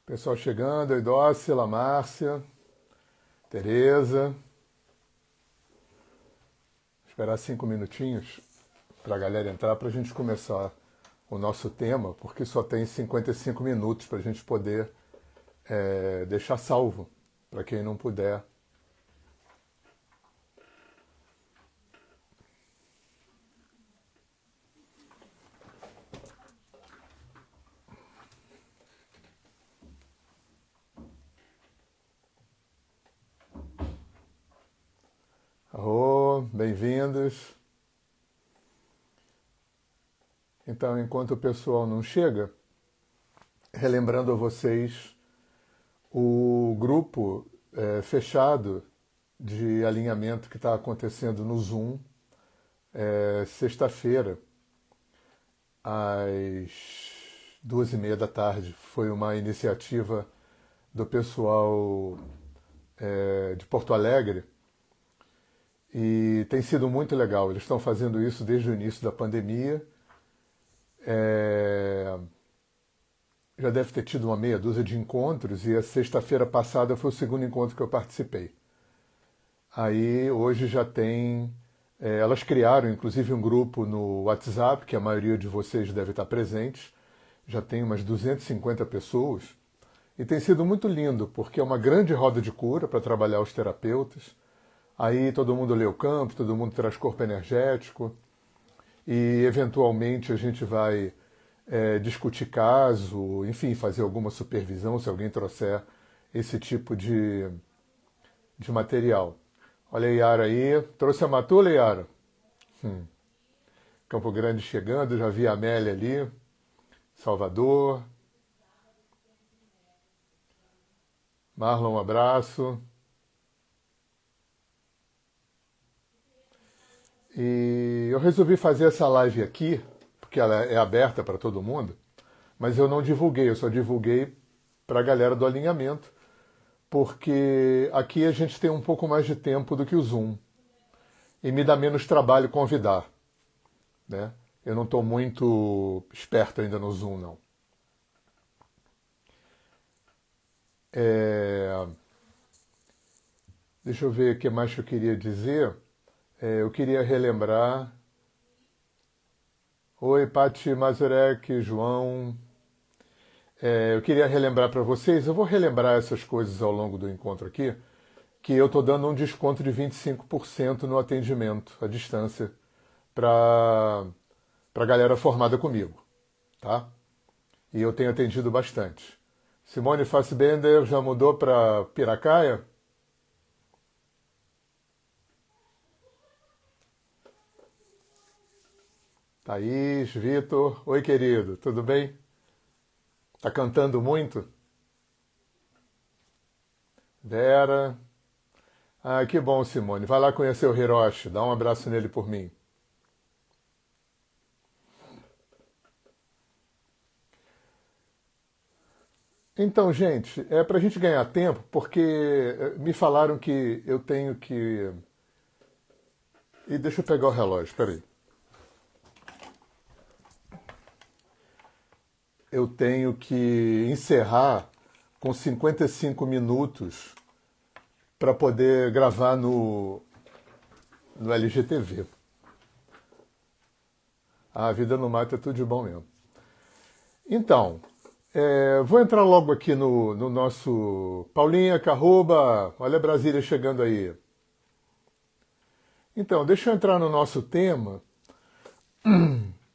Pessoal chegando, Eudócila, Márcia, Tereza. Esperar 5 minutinhos para a galera entrar para a gente começar o nosso tema, porque só tem 55 minutos para a gente poder deixar salvo, para quem não puder. Arro, bem-vindos. Então, enquanto o pessoal não chega, relembrando a vocês o grupo fechado de alinhamento que está acontecendo no Zoom, sexta-feira, às 2h30 da tarde. Foi uma iniciativa do pessoal de Porto Alegre e tem sido muito legal. Eles estão fazendo isso desde o início da pandemia. Já deve ter tido uma meia dúzia de encontros e a sexta-feira passada foi o segundo encontro que eu participei. Aí hoje já tem... elas criaram inclusive um grupo no WhatsApp, que a maioria de vocês deve estar presentes. Já tem umas 250 pessoas. E tem sido muito lindo, porque é uma grande roda de cura para trabalhar os terapeutas. Aí todo mundo lê o campo, todo mundo traz corpo energético. E eventualmente a gente vai discutir caso, enfim, fazer alguma supervisão se alguém trouxer esse tipo de material. Olha a Yara aí. Trouxe a Matula, Yara? Campo Grande chegando, já vi a Amélia ali. Salvador. Marlon, um abraço. E eu resolvi fazer essa live aqui, porque ela é aberta para todo mundo, mas eu não divulguei, eu só divulguei para a galera do alinhamento, porque aqui a gente tem um pouco mais de tempo do que o Zoom, e me dá menos trabalho convidar, né? Eu não estou muito esperto ainda no Zoom, não. Deixa eu ver o que mais que eu queria dizer. Eu queria relembrar... Oi, Pati Mazurek, João. Eu queria relembrar para vocês, eu vou relembrar essas coisas ao longo do encontro aqui, que eu estou dando um desconto de 25% no atendimento à distância para a galera formada comigo, tá? E eu tenho atendido bastante. Simone Fassbender já mudou para Piracaia? Thaís, Vitor, oi querido, tudo bem? Tá cantando muito? Vera, ah, que bom, Simone, vai lá conhecer o Hiroshi, dá um abraço nele por mim. Então, gente, é para a gente ganhar tempo, porque me falaram que eu tenho que... E deixa eu pegar o relógio, peraí. Eu tenho que encerrar com 55 minutos para poder gravar no LGTV. A vida no mato é tudo de bom mesmo. Então, vou entrar logo aqui no nosso... Paulinha, Carroba, olha a Brasília chegando aí. Então, deixa eu entrar no nosso tema,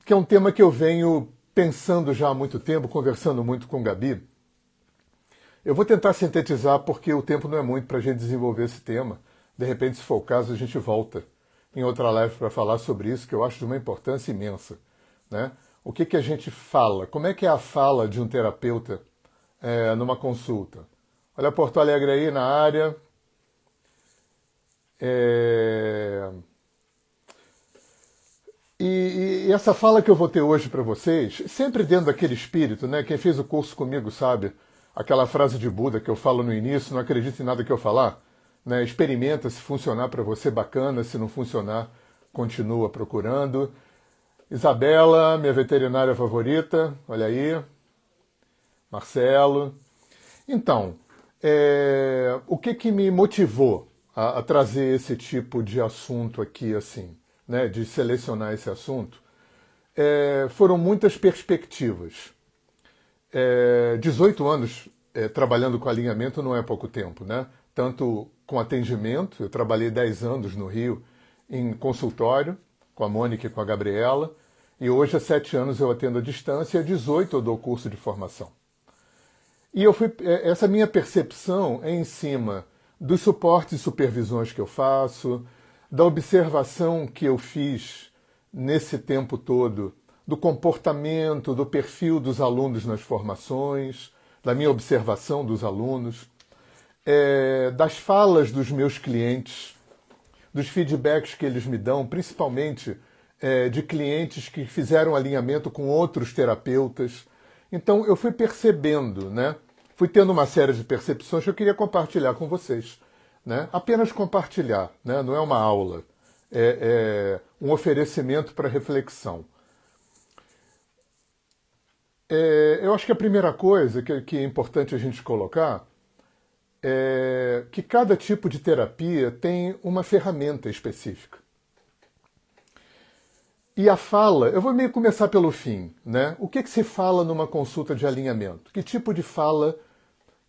que é um tema que eu venho pensando já há muito tempo, conversando muito com Gabi. Eu vou tentar sintetizar porque o tempo não é muito para a gente desenvolver esse tema. De repente, se for o caso, a gente volta em outra live para falar sobre isso, que eu acho de uma importância imensa, né? O que a gente fala? Como é que é a fala de um terapeuta numa consulta? Olha Porto Alegre aí na área. E essa fala que eu vou ter hoje para vocês, sempre dentro daquele espírito, né? Quem fez o curso comigo sabe, aquela frase de Buda que eu falo no início, não acredita em nada que eu falar, né? Experimenta, se funcionar para você, bacana, se não funcionar, continua procurando. Isabela, minha veterinária favorita, olha aí. Marcelo. Então, o que me motivou a trazer esse tipo de assunto aqui, assim, né, de selecionar esse assunto, foram muitas perspectivas. 18 anos trabalhando com alinhamento não é pouco tempo, né? Tanto com atendimento, eu trabalhei 10 anos no Rio em consultório, com a Mônica e com a Gabriela, e hoje há 7 anos eu atendo à distância e há 18 eu dou curso de formação. E essa minha percepção é em cima dos suportes e supervisões que eu faço, da observação que eu fiz nesse tempo todo, do comportamento, do perfil dos alunos nas formações, da minha observação dos alunos, das falas dos meus clientes, dos feedbacks que eles me dão, principalmente de clientes que fizeram alinhamento com outros terapeutas. Então eu fui percebendo, né? Fui tendo uma série de percepções que eu queria compartilhar com vocês. Né? Apenas compartilhar, né? Não é uma aula, é um oferecimento para reflexão. Eu acho que a primeira coisa que é importante a gente colocar é que cada tipo de terapia tem uma ferramenta específica. E a fala, eu vou meio começar pelo fim, né? O que se fala numa consulta de alinhamento? Que tipo de fala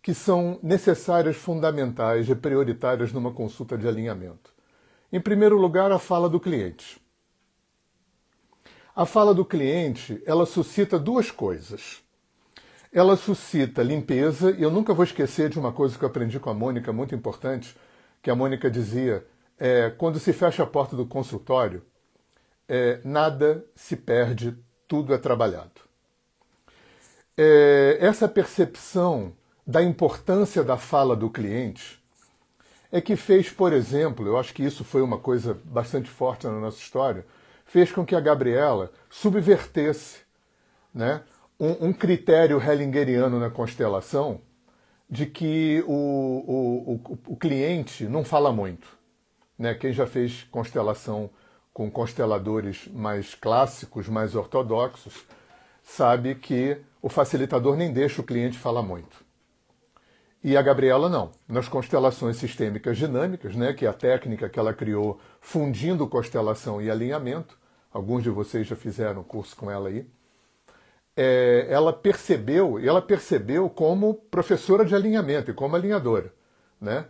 que são necessárias, fundamentais e prioritárias numa consulta de alinhamento? Em primeiro lugar, a fala do cliente. A fala do cliente, ela suscita duas coisas. Ela suscita limpeza, e eu nunca vou esquecer de uma coisa que eu aprendi com a Mônica, muito importante, que a Mônica dizia, quando se fecha a porta do consultório, nada se perde, tudo é trabalhado. Essa percepção da importância da fala do cliente é que fez, por exemplo, eu acho que isso foi uma coisa bastante forte na nossa história, fez com que a Gabriela subvertesse, né, um critério hellingeriano na constelação de que o cliente não fala muito. Né? Quem já fez constelação com consteladores mais clássicos, mais ortodoxos, sabe que o facilitador nem deixa o cliente falar muito. E a Gabriela não. Nas constelações sistêmicas dinâmicas, né, que é a técnica que ela criou fundindo constelação e alinhamento, alguns de vocês já fizeram curso com ela aí, ela percebeu como professora de alinhamento e como alinhadora, né,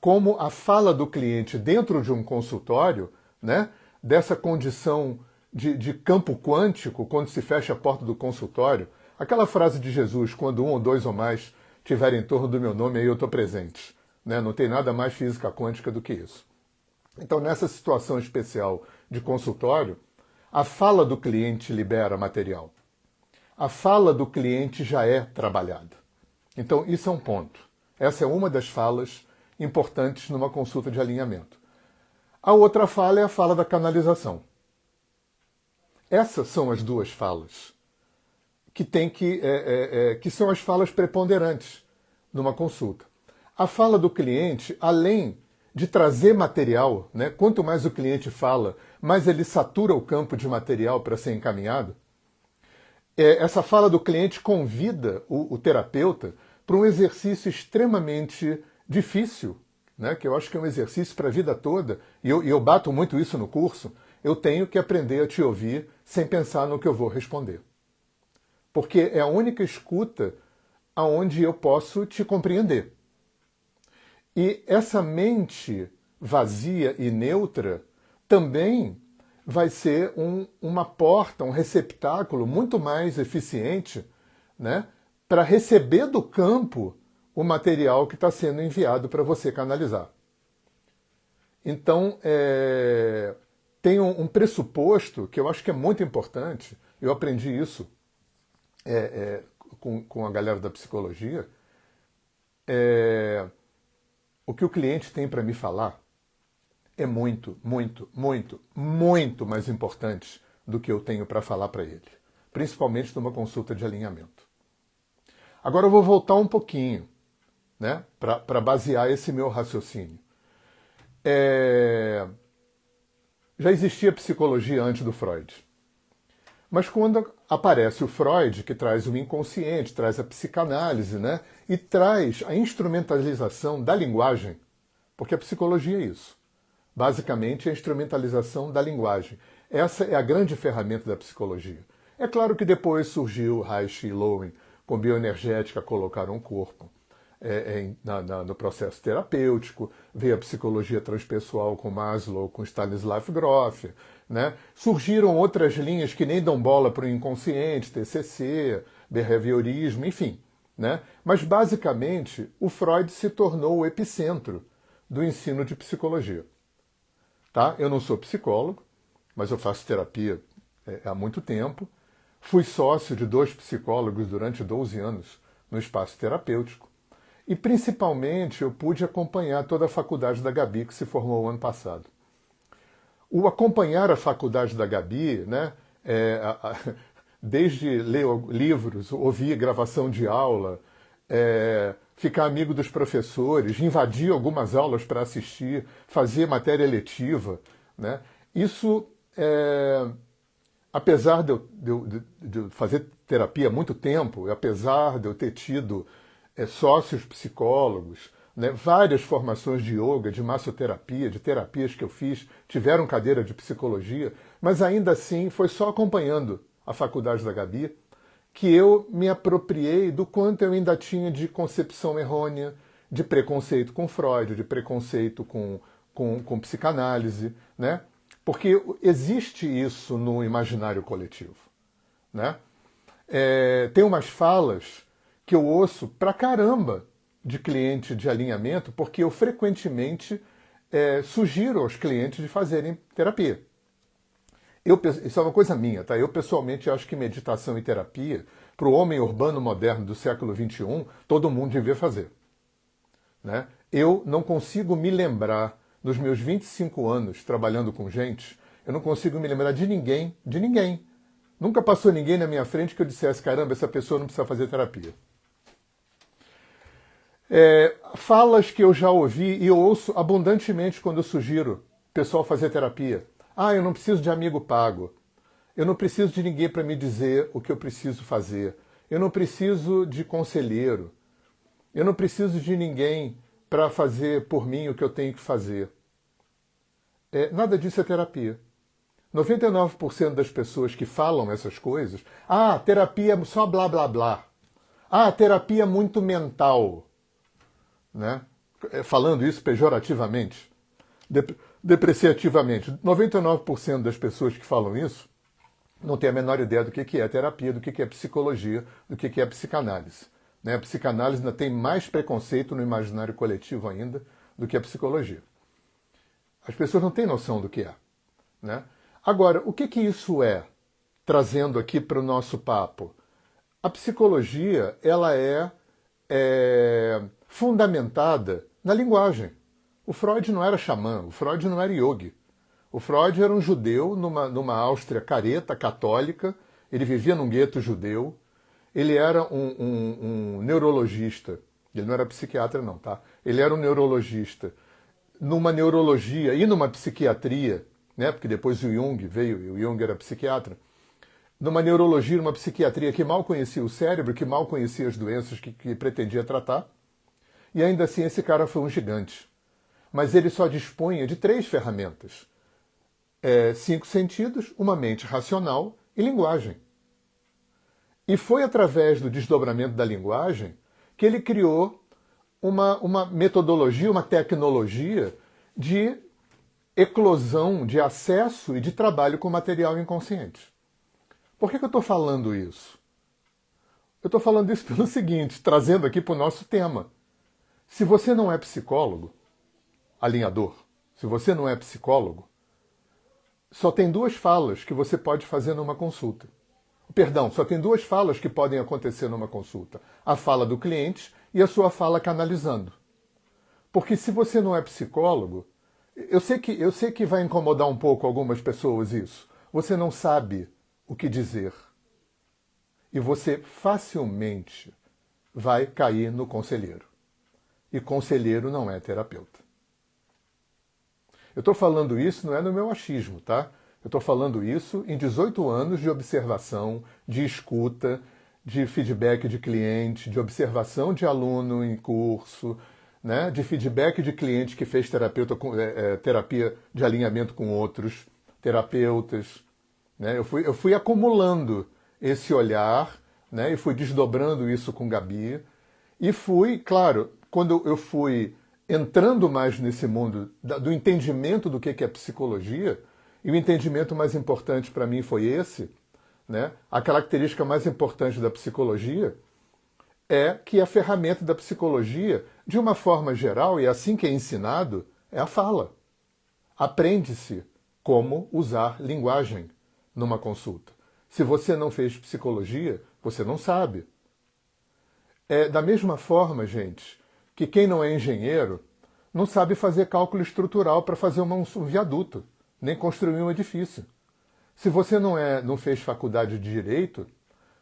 como a fala do cliente dentro de um consultório, né, dessa condição de campo quântico, quando se fecha a porta do consultório, aquela frase de Jesus, quando um ou dois ou mais estiverem em torno do meu nome, aí eu estou presente. Né? Não tem nada mais física quântica do que isso. Então, nessa situação especial de consultório, a fala do cliente libera material. A fala do cliente já é trabalhada. Então, isso é um ponto. Essa é uma das falas importantes numa consulta de alinhamento. A outra fala é a fala da canalização. Essas são as duas falas que são as falas preponderantes numa consulta. A fala do cliente, além de trazer material, né, quanto mais o cliente fala, mais ele satura o campo de material para ser encaminhado, essa fala do cliente convida o terapeuta para um exercício extremamente difícil, né, que eu acho que é um exercício para a vida toda, e eu bato muito isso no curso. Eu tenho que aprender a te ouvir sem pensar no que eu vou responder. Porque é a única escuta aonde eu posso te compreender. E essa mente vazia e neutra também vai ser uma porta, um receptáculo muito mais eficiente, né, para receber do campo o material que está sendo enviado para você canalizar. Então, tem um pressuposto que eu acho que é muito importante, eu aprendi isso com a galera da psicologia, o que o cliente tem para me falar é muito, muito, muito, muito mais importante do que eu tenho para falar para ele, principalmente numa consulta de alinhamento. Agora eu vou voltar um pouquinho, né, para basear esse meu raciocínio. Já existia psicologia antes do Freud. Mas quando aparece o Freud, que traz o inconsciente, traz a psicanálise, né? E traz a instrumentalização da linguagem, porque a psicologia é isso. Basicamente, é a instrumentalização da linguagem. Essa é a grande ferramenta da psicologia. É claro que depois surgiu Reich e Lowen com bioenergética, colocaram o corpo no processo terapêutico, veio a psicologia transpessoal com Maslow, com Stanislav Grof, né? Surgiram outras linhas que nem dão bola para o inconsciente, TCC, behaviorismo, enfim. Né? Mas, basicamente, o Freud se tornou o epicentro do ensino de psicologia. Tá? Eu não sou psicólogo, mas eu faço terapia há muito tempo. Fui sócio de 2 psicólogos durante 12 anos no espaço terapêutico. E, principalmente, eu pude acompanhar toda a faculdade da Gabi, que se formou o ano passado. O acompanhar a faculdade da Gabi, né, desde ler livros, ouvir gravação de aula, ficar amigo dos professores, invadir algumas aulas para assistir, fazer matéria eletiva, né, isso, apesar de eu fazer terapia há muito tempo, apesar de eu ter tido sócios psicólogos, né, várias formações de yoga, de massoterapia, de terapias que eu fiz, tiveram cadeira de psicologia, mas ainda assim foi só acompanhando a faculdade da Gabi que eu me apropriei do quanto eu ainda tinha de concepção errônea, de preconceito com Freud, de preconceito com psicanálise, né? Porque existe isso no imaginário coletivo, né? Tem umas falas que eu ouço pra caramba de cliente de alinhamento, porque eu frequentemente sugiro aos clientes de fazerem terapia. Isso é uma coisa minha, tá? Eu pessoalmente acho que meditação e terapia, para o homem urbano moderno do século XXI, todo mundo devia fazer. Né? Eu não consigo me lembrar, nos meus 25 anos trabalhando com gente, eu não consigo me lembrar de ninguém. Nunca passou ninguém na minha frente que eu dissesse, caramba, essa pessoa não precisa fazer terapia. Falas que eu já ouvi e eu ouço abundantemente quando eu sugiro o pessoal fazer terapia. Eu não preciso de amigo pago. Eu não preciso de ninguém para me dizer o que eu preciso fazer. Eu não preciso de conselheiro. Eu não preciso de ninguém para fazer por mim o que eu tenho que fazer. Nada disso é terapia. 99% das pessoas que falam essas coisas, terapia é só blá blá blá. Terapia é muito mental. Né? Falando isso pejorativamente, depreciativamente. 99% das pessoas que falam isso não tem a menor ideia do que é terapia, do que é psicologia, do que é psicanálise. Né? A psicanálise ainda tem mais preconceito no imaginário coletivo ainda do que a psicologia. As pessoas não têm noção do que é. Né? Agora, o que isso é? Trazendo aqui para o nosso papo. A psicologia ela é fundamentada na linguagem. O Freud não era xamã, o Freud não era yogi. O Freud era um judeu numa Áustria careta, católica, ele vivia num gueto judeu, ele era um neurologista, ele não era psiquiatra não, tá? Ele era um neurologista numa neurologia e numa psiquiatria, né? Porque depois o Jung veio, e o Jung era psiquiatra, numa neurologia, numa psiquiatria que mal conhecia o cérebro, que mal conhecia as doenças que pretendia tratar, e ainda assim esse cara foi um gigante. Mas ele só dispunha de 3 ferramentas. 5 sentidos, uma mente racional e linguagem. E foi através do desdobramento da linguagem que ele criou uma metodologia, uma tecnologia de eclosão, de acesso e de trabalho com material inconsciente. Por que eu estou falando isso? Eu estou falando isso pelo seguinte, trazendo aqui para o nosso tema. Se você não é psicólogo, alinhador, se você não é psicólogo, só tem 2 falas que você pode fazer numa consulta. Perdão, só tem 2 falas que podem acontecer numa consulta. A fala do cliente e a sua fala canalizando. Porque se você não é psicólogo, eu sei que vai incomodar um pouco algumas pessoas isso. Você não sabe o que dizer. E você facilmente vai cair no conselheiro. E conselheiro não é terapeuta. Eu estou falando isso não é no meu achismo, tá? Eu estou falando isso em 18 anos de observação, de escuta, de feedback de cliente, de observação de aluno em curso, né, de feedback de cliente que fez terapia de alinhamento com outros terapeutas. Né? Eu fui acumulando esse olhar, né, e fui desdobrando isso com Gabi. E fui, claro, quando eu fui entrando mais nesse mundo do entendimento do que é psicologia, e o entendimento mais importante para mim foi esse, né? A característica mais importante da psicologia é que a ferramenta da psicologia, de uma forma geral, e é assim que é ensinado, é a fala. Aprende-se como usar linguagem numa consulta. Se você não fez psicologia, você não sabe. É da mesma forma, gente, que quem não é engenheiro não sabe fazer cálculo estrutural para fazer um viaduto, nem construir um edifício. Se você não fez faculdade de direito,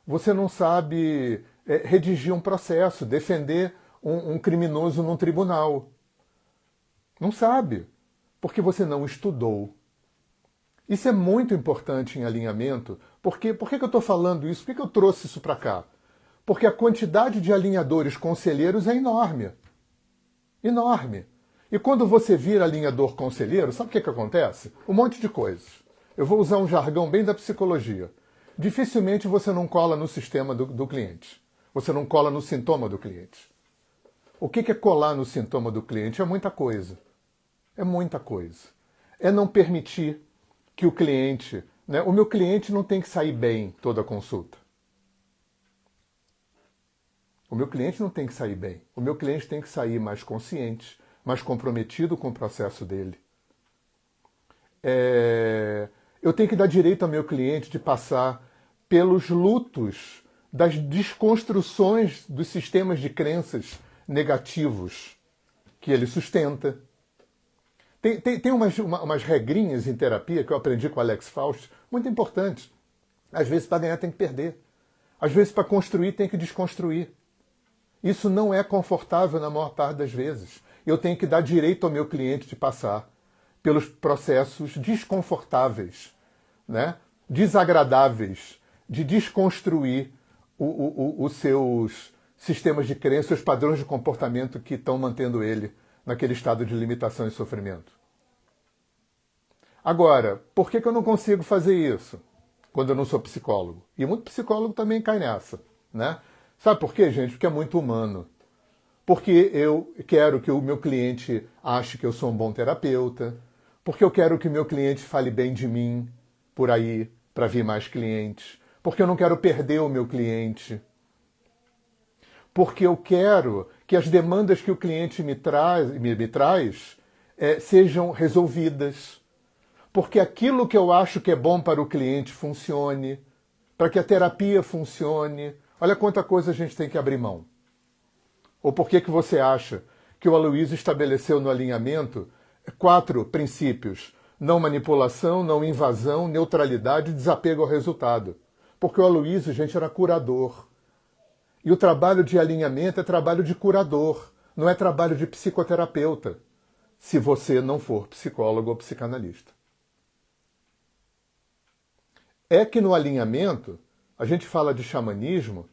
você não sabe redigir um processo, defender um criminoso num tribunal. Não sabe, porque você não estudou. Isso é muito importante em alinhamento. Por que eu estou falando isso? Por que eu trouxe isso para cá? Porque a quantidade de alinhadores conselheiros é enorme. Enorme. E quando você vira alinhador conselheiro, sabe o que acontece? Um monte de coisas. Eu vou usar um jargão bem da psicologia. Dificilmente você não cola no sistema do cliente. Você não cola no sintoma do cliente. O que é colar no sintoma do cliente? É muita coisa. É muita coisa. É não permitir que o cliente... Né, o meu cliente não tem que sair bem toda a consulta. O meu cliente não tem que sair bem. O meu cliente tem que sair mais consciente, mais comprometido com o processo dele. Eu tenho que dar direito ao meu cliente de passar pelos lutos das desconstruções dos sistemas de crenças negativos que ele sustenta. Tem umas regrinhas em terapia que eu aprendi com o Alex Faust, muito importantes. Às vezes, para ganhar, tem que perder. Às vezes, para construir, tem que desconstruir. Isso não é confortável na maior parte das vezes. Eu tenho que dar direito ao meu cliente de passar pelos processos desconfortáveis, né? Desagradáveis, de desconstruir os seus sistemas de crença, os padrões de comportamento que estão mantendo ele naquele estado de limitação e sofrimento. Agora, por que eu não consigo fazer isso quando eu não sou psicólogo? E muito psicólogo também cai nessa, né? Sabe por quê, gente? Porque é muito humano. Porque eu quero que o meu cliente ache que eu sou um bom terapeuta, porque eu quero que o meu cliente fale bem de mim por aí, para vir mais clientes, porque eu não quero perder o meu cliente, porque eu quero que as demandas que o cliente me traz sejam resolvidas, porque aquilo que eu acho que é bom para o cliente funcione, para que a terapia funcione. Olha quanta coisa a gente tem que abrir mão. Ou por que você acha que o Aloysio estabeleceu no alinhamento 4 princípios? Não manipulação, não invasão, neutralidade e desapego ao resultado. Porque o Aloysio, gente, era curador. E o trabalho de alinhamento é trabalho de curador, não é trabalho de psicoterapeuta, se você não for psicólogo ou psicanalista. É que no alinhamento, a gente fala de xamanismo,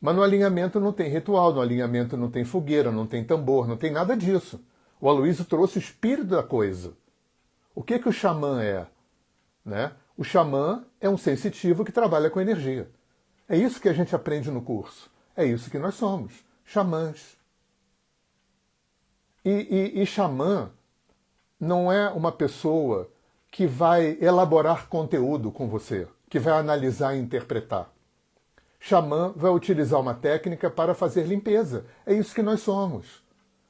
mas no alinhamento não tem ritual, no alinhamento não tem fogueira, não tem tambor, não tem nada disso. O Aloysio trouxe o espírito da coisa. O que o xamã é? Né? O xamã é um sensitivo que trabalha com energia. É isso que a gente aprende no curso. É isso que nós somos, xamãs. E xamã não é uma pessoa que vai elaborar conteúdo com você, que vai analisar e interpretar. Xamã vai utilizar uma técnica para fazer limpeza. É isso que nós somos,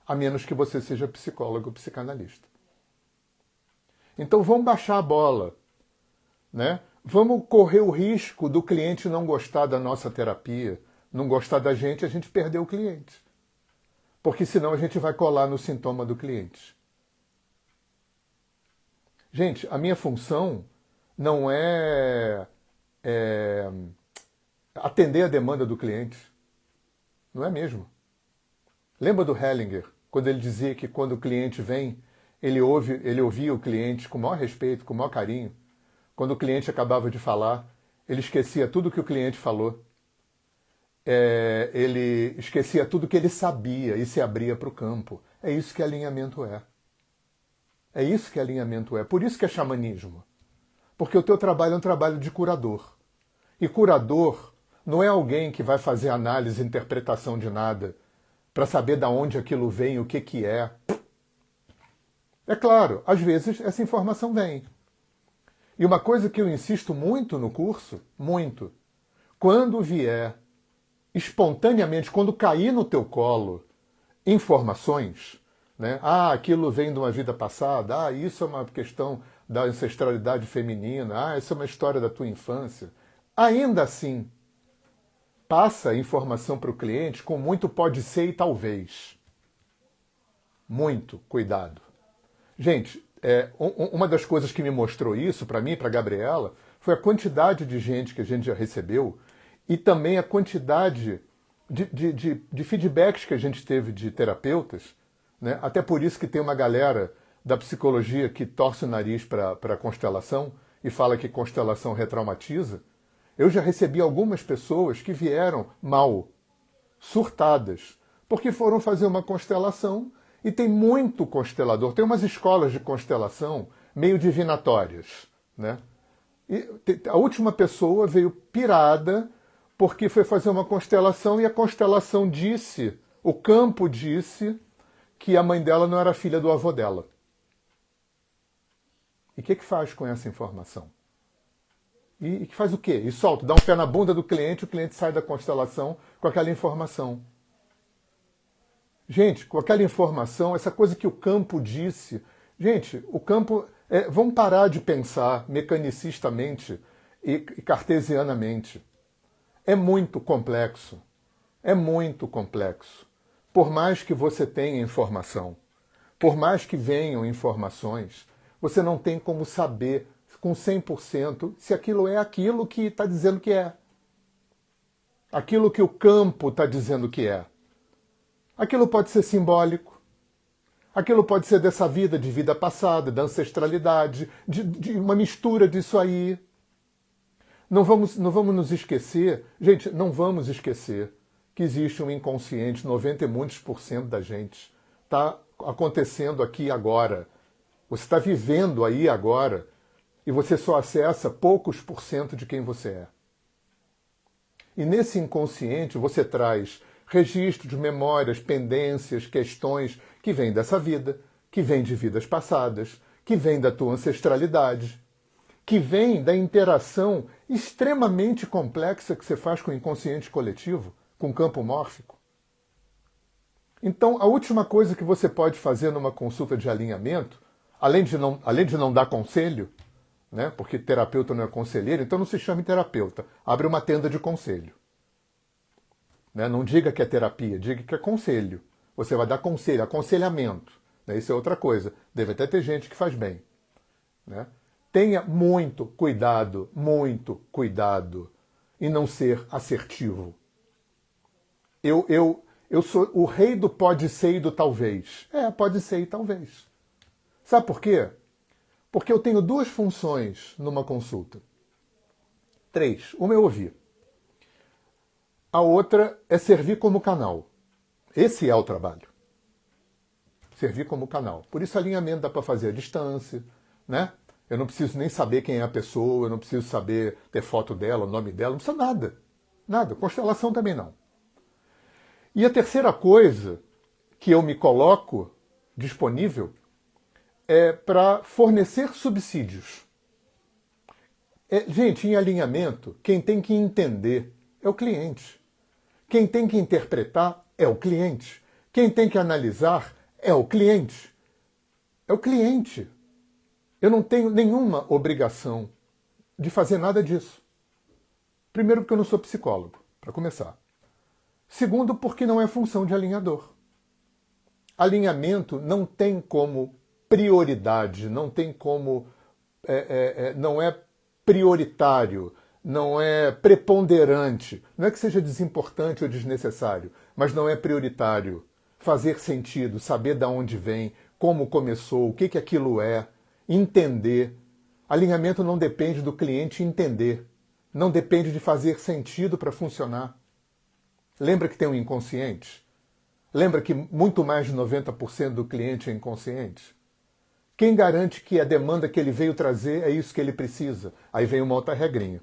a menos que você seja psicólogo ou psicanalista. Então vamos baixar a bola, né? Vamos correr o risco do cliente não gostar da nossa terapia, não gostar da gente, a gente perder o cliente. Porque senão a gente vai colar no sintoma do cliente. Gente, a minha função não é atender a demanda do cliente. Não é mesmo. Lembra do Hellinger, quando ele dizia que quando o cliente vem, ele ouvia o cliente com o maior respeito, com o maior carinho, Quando o cliente acabava de falar, ele esquecia tudo que o cliente falou. Ele esquecia tudo que ele sabia e se abria para o campo. É isso que alinhamento é. É isso que alinhamento é. Por isso que é xamanismo. Porque o teu trabalho é um trabalho de curador. E curador não é alguém que vai fazer análise e interpretação de nada para saber de onde aquilo vem, o que é. É claro, às vezes essa informação vem. E uma coisa que eu insisto muito no curso, muito, quando vier espontaneamente, quando cair no teu colo informações, né? Ah, aquilo vem de uma vida passada, ah, isso é uma questão da ancestralidade feminina, ah, isso é uma história da tua infância. Ainda assim, passa a informação para o cliente com muito pode ser e talvez. Muito cuidado. Gente, uma das coisas que me mostrou isso, para mim e para a Gabriela, foi a quantidade de gente que a gente já recebeu e também a quantidade de feedbacks que a gente teve de terapeutas, né? Até por isso que tem uma galera da psicologia que torce o nariz para a constelação e fala que constelação retraumatiza. Eu já recebi algumas pessoas que vieram mal, surtadas, porque foram fazer uma constelação e tem muito constelador. Tem umas escolas de constelação meio divinatórias, né? E a última pessoa veio pirada porque foi fazer uma constelação e a constelação disse, o campo disse, que a mãe dela não era filha do avô dela. E o que faz com essa informação? E que faz o quê? E solta, dá um pé na bunda do cliente, o cliente sai da constelação com aquela informação. Gente, com aquela informação, essa coisa que o campo disse... Gente, o campo... vamos parar de pensar mecanicistamente e cartesianamente. É muito complexo. É muito complexo. Por mais que você tenha informação, por mais que venham informações, você não tem como saber com 100% se aquilo é aquilo que está dizendo que é. Aquilo que o campo está dizendo que é. Aquilo pode ser simbólico. Aquilo pode ser dessa vida, de vida passada, da ancestralidade, de uma mistura disso aí. Não vamos nos esquecer, gente, não vamos esquecer que existe um inconsciente, 90 e muitos por cento da gente. Está acontecendo aqui agora. Você está vivendo aí agora e você só acessa poucos por cento de quem você é. E nesse inconsciente você traz registros, memórias, pendências, questões que vêm dessa vida, que vêm de vidas passadas, que vêm da tua ancestralidade, que vêm da interação extremamente complexa que você faz com o inconsciente coletivo, com o campo mórfico. Então, a última coisa que você pode fazer numa consulta de alinhamento, além de não dar conselho, né, porque terapeuta não é conselheiro, então não se chame terapeuta, abre uma tenda de conselho. Né? Não diga que é terapia, diga que é conselho. Você vai dar conselho, aconselhamento. Né? Isso é outra coisa. Deve até ter gente que faz bem. Né? Tenha muito cuidado em não ser assertivo. Eu sou o rei do pode ser e do talvez. Pode ser e talvez. Sabe por quê? Porque eu tenho duas funções numa consulta. 3. Uma é ouvir. A outra é servir como canal. Esse é o trabalho. Servir como canal. Por isso alinhamento dá para fazer à distância, né? Eu não preciso nem saber quem é a pessoa, eu não preciso saber ter foto dela, o nome dela, não precisa nada. Nada. Constelação também não. E a terceira coisa que eu me coloco disponível é para fornecer subsídios. Gente, em alinhamento, quem tem que entender é o cliente. Quem tem que interpretar é o cliente. Quem tem que analisar é o cliente. É o cliente. Eu não tenho nenhuma obrigação de fazer nada disso. Primeiro, porque eu não sou psicólogo, para começar. Segundo, porque não é função de alinhador. Alinhamento não tem como prioridade, não tem como... não é prioritário, não é preponderante. Não é que seja desimportante ou desnecessário, mas não é prioritário. Fazer sentido, saber de onde vem, como começou, o que aquilo é, entender. Alinhamento não depende do cliente entender. Não depende de fazer sentido para funcionar. Lembra que tem um inconsciente? Lembra que muito mais de 90% do cliente é inconsciente? Quem garante que a demanda que ele veio trazer é isso que ele precisa? Aí vem uma outra regrinha.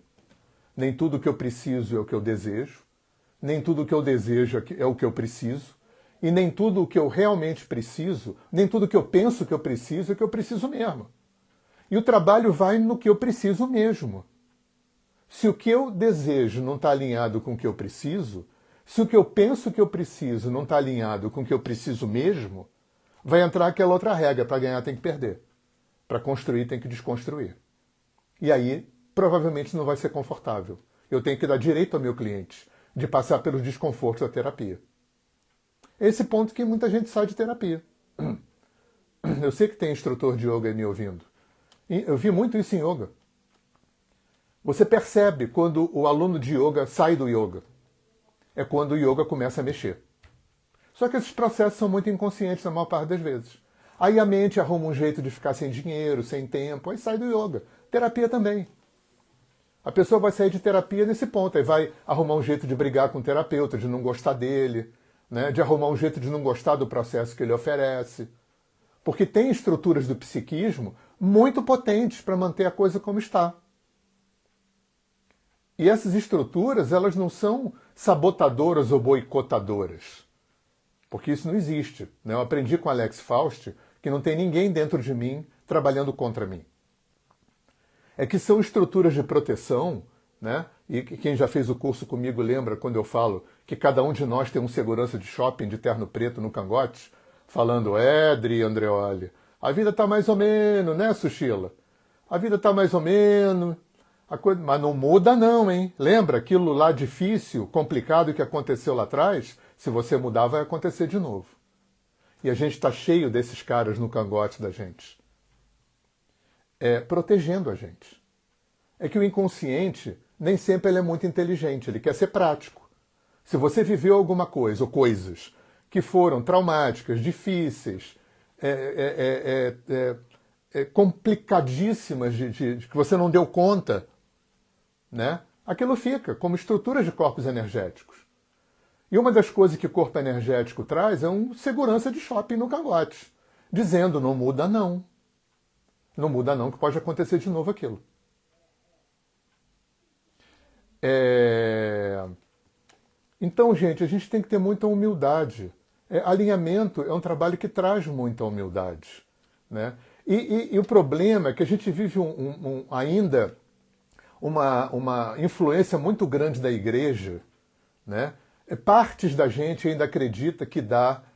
Nem tudo que eu preciso é o que eu desejo, nem tudo que eu desejo é o que eu preciso, e nem tudo o que eu realmente preciso, nem tudo que eu penso que eu preciso é o que eu preciso mesmo. E o trabalho vai no que eu preciso mesmo. Se o que eu desejo não está alinhado com o que eu preciso, se o que eu penso que eu preciso não está alinhado com o que eu preciso mesmo, vai entrar aquela outra regra: para ganhar tem que perder, para construir tem que desconstruir. E aí, provavelmente não vai ser confortável. Eu tenho que dar direito ao meu cliente de passar pelos desconfortos da terapia. Esse ponto que muita gente sai de terapia. Eu sei que tem instrutor de yoga aí me ouvindo. Eu vi muito isso em yoga. Você percebe quando o aluno de yoga sai do yoga. É quando o yoga começa a mexer. Só que esses processos são muito inconscientes na maior parte das vezes. Aí a mente arruma um jeito de ficar sem dinheiro, sem tempo, aí sai do yoga. Terapia também. A pessoa vai sair de terapia nesse ponto, aí vai arrumar um jeito de brigar com o terapeuta, de não gostar dele, né? De arrumar um jeito de não gostar do processo que ele oferece. Porque tem estruturas do psiquismo muito potentes para manter a coisa como está. E essas estruturas, elas não são sabotadoras ou boicotadoras. Porque isso não existe, né? Eu aprendi com Alex Faust que não tem ninguém dentro de mim trabalhando contra mim. É que são estruturas de proteção, né? E quem já fez o curso comigo lembra quando eu falo que cada um de nós tem um segurança de shopping de terno preto no cangote, falando: Dri Andreoli, a vida tá mais ou menos, né, Sushila? A vida tá mais ou menos, mas não muda não, hein? Lembra aquilo lá difícil, complicado que aconteceu lá atrás? Se você mudar, vai acontecer de novo. E a gente está cheio desses caras no cangote da gente. Protegendo a gente. É que o inconsciente, nem sempre ele é muito inteligente, ele quer ser prático. Se você viveu alguma coisa, ou coisas, que foram traumáticas, difíceis, complicadíssimas, de que você não deu conta, né? Aquilo fica como estruturas de corpos energéticos. E uma das coisas que o corpo energético traz é uma segurança de shopping no cangote, dizendo: não muda não. Não muda não, que pode acontecer de novo aquilo. Então, gente, a gente tem que ter muita humildade. Alinhamento é um trabalho que traz muita humildade, né? E o problema é que a gente vive ainda uma influência muito grande da igreja, né? Partes da gente ainda acredita que dar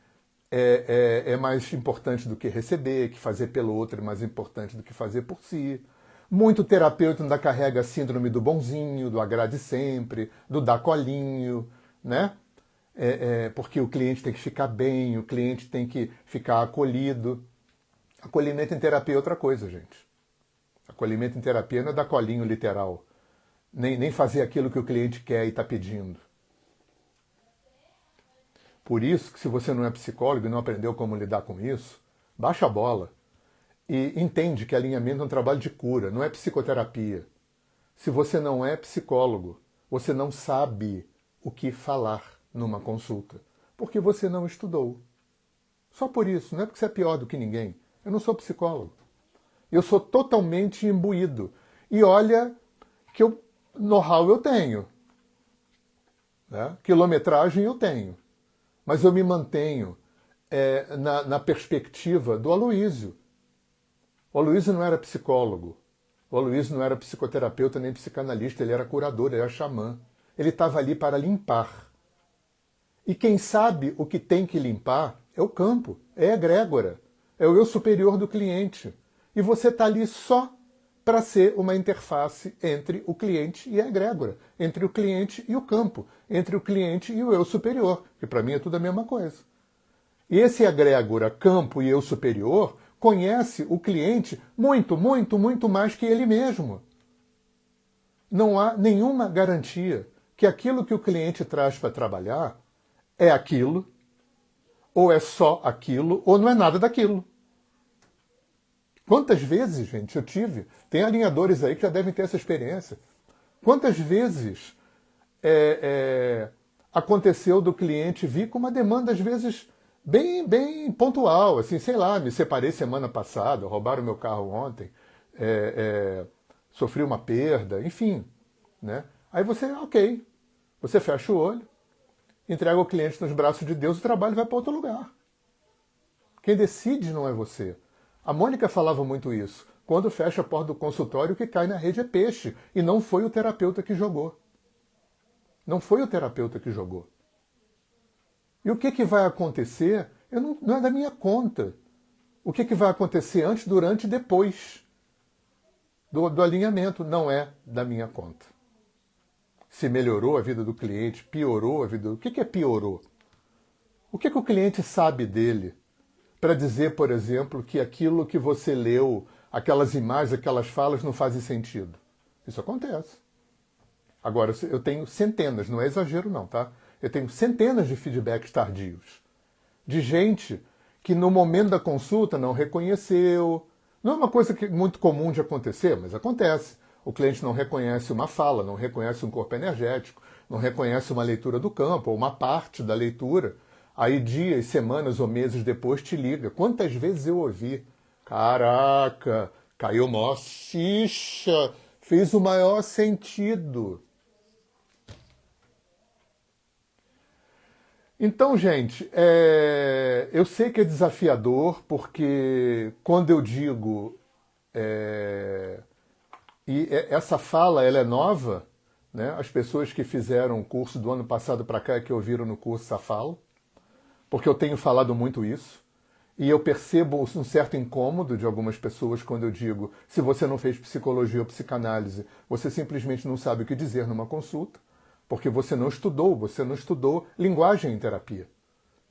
é mais importante do que receber, que fazer pelo outro é mais importante do que fazer por si. Muito terapeuta ainda carrega a síndrome do bonzinho, do agrade sempre, do dar colinho, né? Porque o cliente tem que ficar bem, o cliente tem que ficar acolhido. Acolhimento em terapia é outra coisa, gente. Acolhimento em terapia não é dar colinho literal, nem fazer aquilo que o cliente quer e está pedindo. Por isso que se você não é psicólogo e não aprendeu como lidar com isso, baixa a bola e entende que alinhamento é um trabalho de cura, não é psicoterapia. Se você não é psicólogo, você não sabe o que falar numa consulta, porque você não estudou. Só por isso, não é porque você é pior do que ninguém. Eu não sou psicólogo. Eu sou totalmente imbuído. E olha que know-how eu tenho, né? Quilometragem eu tenho. Mas eu me mantenho na perspectiva do Aloísio. O Aloísio não era psicólogo. O Aloísio não era psicoterapeuta nem psicanalista. Ele era curador, ele era xamã. Ele estava ali para limpar. E quem sabe o que tem que limpar é o campo, é a egrégora, é o eu superior do cliente. E você está ali só para ser uma interface entre o cliente e a egrégora, entre o cliente e o campo, entre o cliente e o eu superior, que para mim é tudo a mesma coisa. E esse egrégora, campo e eu superior conhece o cliente muito, muito, muito mais que ele mesmo. Não há nenhuma garantia que aquilo que o cliente traz para trabalhar é aquilo, ou é só aquilo, ou não é nada daquilo. Quantas vezes, gente, eu tive? Tem alinhadores aí que já devem ter essa experiência. Quantas vezes aconteceu do cliente vir com uma demanda, às vezes, bem pontual, assim, sei lá, me separei semana passada, roubaram meu carro ontem, sofri uma perda, enfim, né? Aí você, ok, você fecha o olho, entrega o cliente nos braços de Deus, o trabalho vai para outro lugar. Quem decide não é você. A Mônica falava muito isso. Quando fecha a porta do consultório, o que cai na rede é peixe. E não foi o terapeuta que jogou. Não foi o terapeuta que jogou. E o que vai acontecer não é da minha conta. O que vai acontecer antes, durante e depois do alinhamento não é da minha conta. Se melhorou a vida do cliente, piorou a vida do... O que é piorou? O que o cliente sabe dele para dizer, por exemplo, que aquilo que você leu, aquelas imagens, aquelas falas não fazem sentido? Isso acontece. Agora, eu tenho centenas, não é exagero não, tá? Eu tenho centenas de feedbacks tardios. De gente que no momento da consulta não reconheceu. Não é uma coisa muito comum de acontecer, mas acontece. O cliente não reconhece uma fala, não reconhece um corpo energético, não reconhece uma leitura do campo, ou uma parte da leitura. Aí dias, semanas ou meses depois te liga. Quantas vezes eu ouvi? Caraca, caiu maior ficha, fez o maior sentido. Então, gente, eu sei que é desafiador, porque quando eu digo... E essa fala, ela é nova, né? As pessoas que fizeram o curso do ano passado para cá, que ouviram no curso essa fala, porque eu tenho falado muito isso, e eu percebo um certo incômodo de algumas pessoas quando eu digo, se você não fez psicologia ou psicanálise, você simplesmente não sabe o que dizer numa consulta, porque você não estudou linguagem em terapia,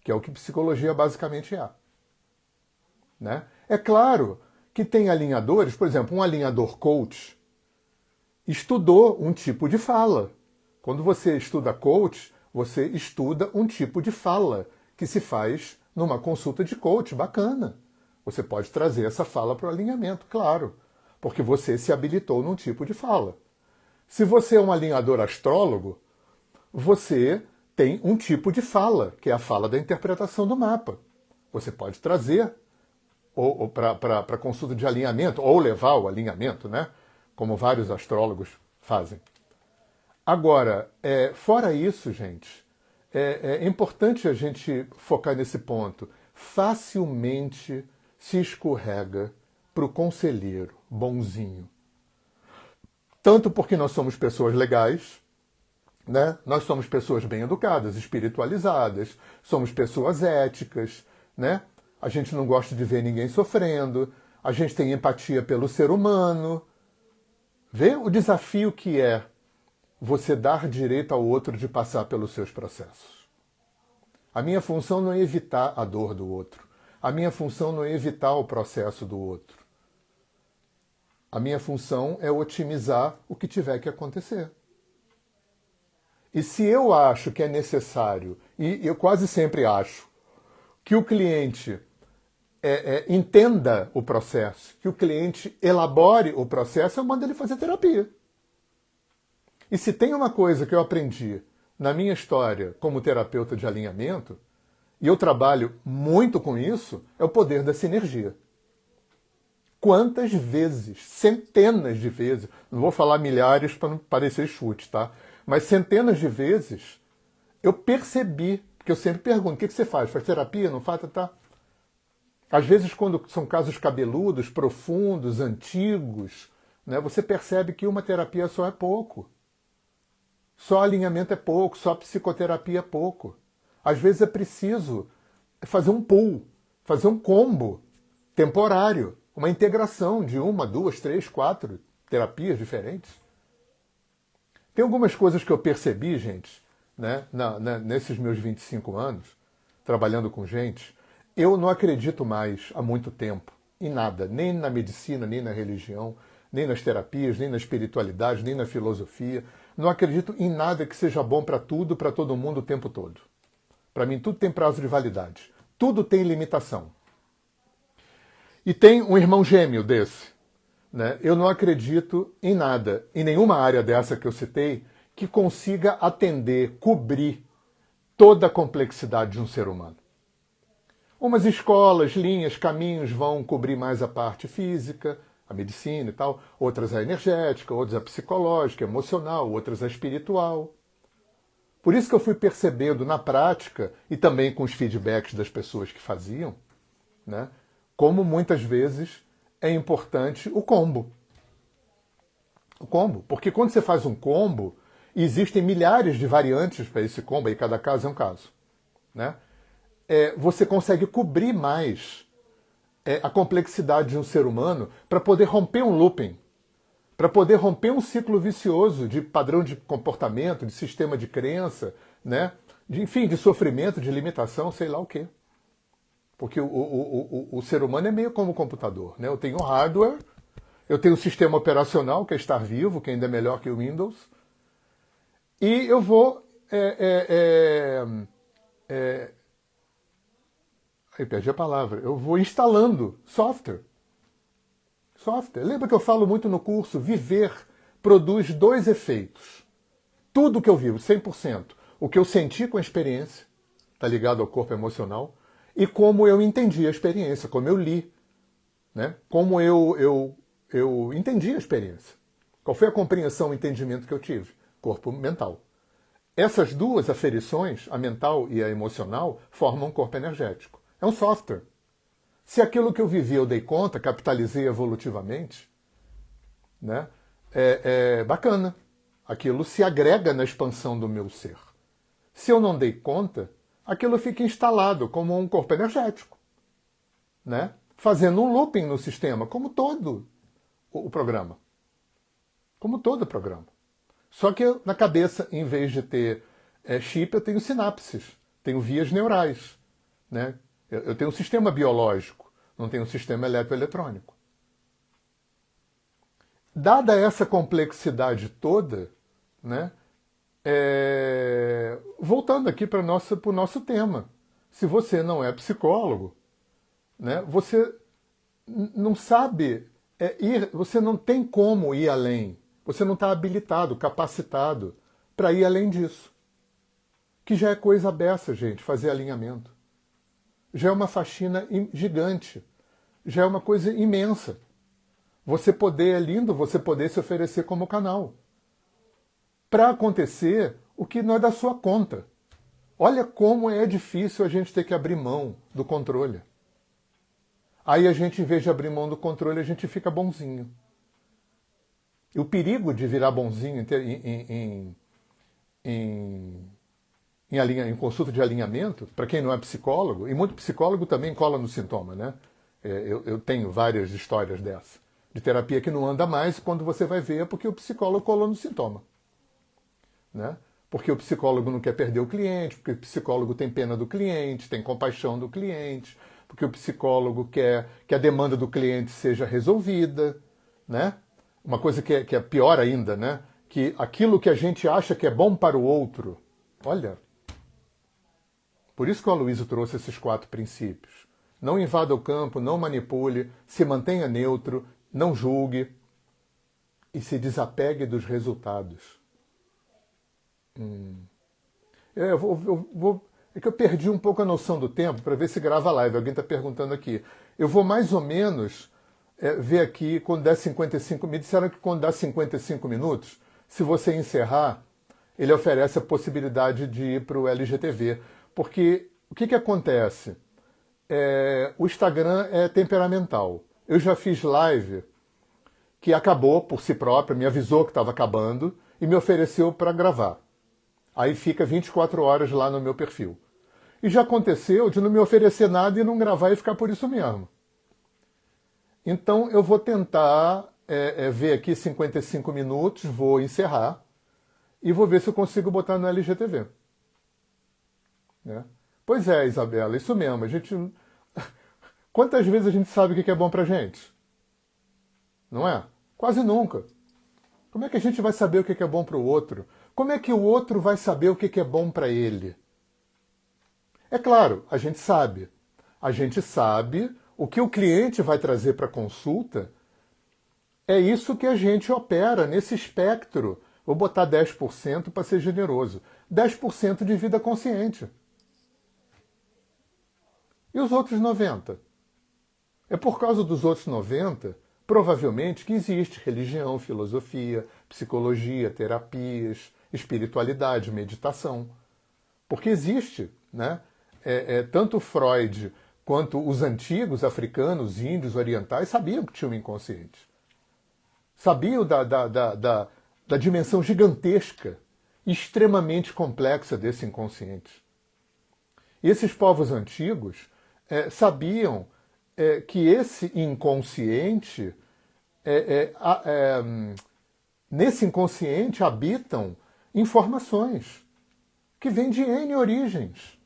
que é o que psicologia basicamente é. Né? É claro que tem alinhadores, por exemplo, um alinhador coach estudou um tipo de fala. Quando você estuda coach, você estuda um tipo de fala que se faz numa consulta de coach, bacana. Você pode trazer essa fala para o alinhamento, claro, porque você se habilitou num tipo de fala. Se você é um alinhador astrólogo, você tem um tipo de fala, que é a fala da interpretação do mapa. Você pode trazer ou para consulta de alinhamento, ou levar o alinhamento, né? Como vários astrólogos fazem. Agora, fora isso, gente, é importante a gente focar nesse ponto. Facilmente se escorrega para o conselheiro bonzinho. Tanto porque nós somos pessoas legais, né? Nós somos pessoas bem educadas, espiritualizadas, somos pessoas éticas, né? A gente não gosta de ver ninguém sofrendo, a gente tem empatia pelo ser humano. Vê o desafio que é você dar direito ao outro de passar pelos seus processos. A minha função não é evitar a dor do outro. A minha função não é evitar o processo do outro. A minha função é otimizar o que tiver que acontecer. E se eu acho que é necessário, e eu quase sempre acho, que o cliente entenda o processo, que o cliente elabore o processo, eu mando ele fazer terapia. E se tem uma coisa que eu aprendi na minha história como terapeuta de alinhamento, e eu trabalho muito com isso, é o poder da sinergia. Quantas vezes, centenas de vezes, não vou falar milhares para não parecer chute, tá? Mas centenas de vezes eu percebi, porque eu sempre pergunto, o que você faz? Faz terapia? Não faz? Tá? Às vezes, quando são casos cabeludos, profundos, antigos, né, você percebe que uma terapia só é pouco. Só alinhamento é pouco, só psicoterapia é pouco. Às vezes é preciso fazer um pool, fazer um combo temporário, uma integração de uma, duas, três, quatro terapias diferentes. Tem algumas coisas que eu percebi, gente, né, nesses meus 25 anos, trabalhando com gente. Eu não acredito mais há muito tempo em nada, nem na medicina, nem na religião, nem nas terapias, nem na espiritualidade, nem na filosofia. Não acredito em nada que seja bom para tudo, para todo mundo o tempo todo. Para mim, tudo tem prazo de validade. Tudo tem limitação. E tem um irmão gêmeo desse. Né? Eu não acredito em nada, em nenhuma área dessa que eu citei, que consiga atender, cobrir toda a complexidade de um ser humano. Umas escolas, linhas, caminhos vão cobrir mais a parte física, a medicina e tal, outras a energética, outras a psicológica, emocional, outras a espiritual. Por isso que eu fui percebendo na prática, e também com os feedbacks das pessoas que faziam, né, como muitas vezes é importante o combo. O combo. Porque quando você faz um combo, existem milhares de variantes para esse combo, e cada caso é um caso. Né? Você consegue cobrir mais a complexidade de um ser humano para poder romper um looping, para poder romper um ciclo vicioso de padrão de comportamento, de sistema de crença, né? Enfim, de sofrimento, de limitação, sei lá o quê. Porque o ser humano é meio como o computador. Né? Eu tenho hardware, eu tenho um sistema operacional, que é estar vivo, que ainda é melhor que o Windows, e eu vou... Aí perdi a palavra. Eu vou instalando software. Lembra que eu falo muito no curso? Viver produz 2 efeitos. Tudo que eu vivo, 100%. O que eu senti com a experiência, está ligado ao corpo emocional, e como eu entendi a experiência, como eu li, né? Como eu entendi a experiência. Qual foi a compreensão, o entendimento que eu tive? Corpo mental. Essas 2 aferições, a mental e a emocional, formam um corpo energético. É um software. Se aquilo que eu vivi eu dei conta, capitalizei evolutivamente, né, bacana. Aquilo se agrega na expansão do meu ser. Se eu não dei conta, aquilo fica instalado como um corpo energético, né, fazendo um looping no sistema, como todo o programa. Como todo o programa. Só que na cabeça, em vez de ter chip, eu tenho sinapses, tenho vias neurais, né? Eu tenho um sistema biológico, não tenho um sistema eletroeletrônico. Dada essa complexidade toda, né, voltando aqui para o nosso tema, se você não é psicólogo, né, você não sabe você não tem como ir além, você não está habilitado, capacitado para ir além disso. Que já é coisa beça, gente, fazer alinhamento. Já é uma faxina gigante. Já é uma coisa imensa. Você poder, é lindo você poder se oferecer como canal. Para acontecer o que não é da sua conta. Olha como é difícil a gente ter que abrir mão do controle. Aí a gente, em vez de abrir mão do controle, a gente fica bonzinho. E o perigo de virar bonzinho em consulta de alinhamento, para quem não é psicólogo, e muito psicólogo também cola no sintoma, né? Eu tenho várias histórias dessa, de terapia que não anda mais, quando você vai ver é porque o psicólogo colou no sintoma. Né? Porque o psicólogo não quer perder o cliente, porque o psicólogo tem pena do cliente, tem compaixão do cliente, porque o psicólogo quer que a demanda do cliente seja resolvida, né? Uma coisa que é pior ainda, né? Que aquilo que a gente acha que é bom para o outro, olha... Por isso que o Aloysio trouxe esses 4 princípios. Não invada o campo, não manipule, se mantenha neutro, não julgue e se desapegue dos resultados. É que eu perdi um pouco a noção do tempo para ver se grava a live. Alguém está perguntando aqui. Eu vou mais ou menos ver aqui quando der 55 minutos. Me disseram que quando dá 55 minutos, se você encerrar, ele oferece a possibilidade de ir para o LGTV. Porque o que acontece? O Instagram é temperamental. Eu já fiz live que acabou por si própria, me avisou que estava acabando e me ofereceu para gravar. Aí fica 24 horas lá no meu perfil. E já aconteceu de não me oferecer nada e não gravar e ficar por isso mesmo. Então eu vou tentar ver aqui 55 minutos, vou encerrar e vou ver se eu consigo botar no LGTV. Né? Pois é, Isabela, isso mesmo. A gente... Quantas vezes a gente sabe o que é bom pra gente? Não é? Quase nunca. Como é que a gente vai saber o que é bom para o outro? Como é que o outro vai saber o que é bom para ele? É claro, a gente sabe. A gente sabe O que o cliente vai trazer para a consulta é isso que a gente opera nesse espectro. Vou botar 10% para ser generoso. 10% de vida consciente. E os outros 90%? É por causa dos outros 90%, provavelmente, que existe religião, filosofia, psicologia, terapias, espiritualidade, meditação. Porque existe, né? Tanto Freud quanto os antigos africanos, índios, orientais sabiam que tinham um inconsciente. Sabiam da dimensão gigantesca, extremamente complexa desse inconsciente. E esses povos antigos sabiam que esse inconsciente, nesse inconsciente habitam informações que vêm de N origens.